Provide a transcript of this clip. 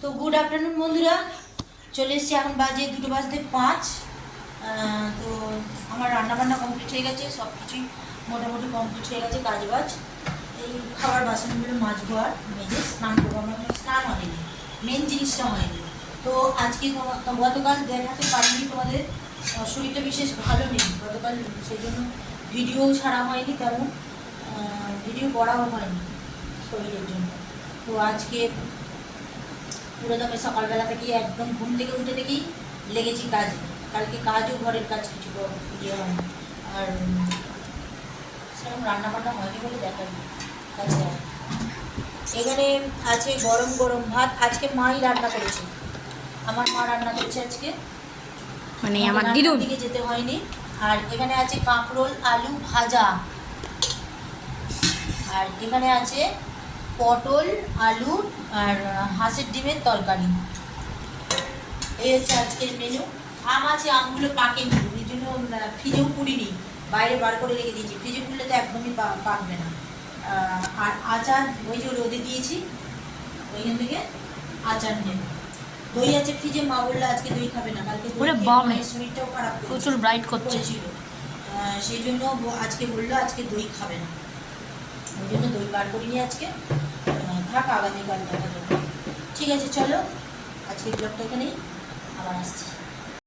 তো good afternoon বন্ধুরা, চলে এসেছি। এখন বাজে 2:05। তো আমার রান্নাবান্না কমপ্লিট হয়ে গেছে, সব কিছুই মোটামুটি কমপ্লিট হয়ে গেছে কাজবাজ। এই খাবার বাসনগুলো মাজবো আর মেজে স্নান করবো। আমার স্নান হয়নি, মেন জিনিসটা হয়নি। তো আজকে গতকাল দেখাতে পারিনি তোমাদের, শরীরটা বিশেষ ভালো নেই গতকাল, সেই জন্য ভিডিও ছাড়া হয়নি, তেমন ভিডিও করাও হয়নি শরীরের জন্য। তো আজকে পুরো দমে সকালবেলা থেকে একদম ঘুম থেকে উঠে থেকেই লেগেছি কাজে। কালকে কাজও, ঘরের কাজ কিছু ইয়ে হয়নি, আর সেরকম রান্নাবান্না হয়নি বলে দেখার কাছে। এখানে আছে গরম গরম ভাত, আজকে মাই রান্না করেছে, আমার মা রান্না করেছে আজকে, মানে আমার দিদুন দিকে যেতে হয়নি। আর এখানে আছে কাঁকরোল আলু ভাজা, আর এখানে আছে পটল আলু আর হাঁসের ডিমের তরকারি। এই হচ্ছে আজকের মেনু। আম আছে, আমগুলো পাকেনি, এই জন্য ফ্রিজেও পুড়িনি, বাইরে বার করে রেখে দিয়েছি। ফ্রিজে পুড়লে তো একদমই পাকবে না। আর আচার ওই যে রোদে দিয়েছি, ওইখান থেকে আচার নেব। দই আছে ফ্রিজে, মা বললে আজকে দই খাবে না, কালকে শরীরটাও খারাপ প্রচুর ব্রাইট করছে, সেই জন্য আজকে বললো আজকে দই খাবে না, ওই জন্য দই বার করিনি আজকে। থাক, আগামীকাল দেখা যাবে। ঠিক আছে, চলো আজকে ব্লগটা এখানেই, আবার আসছি।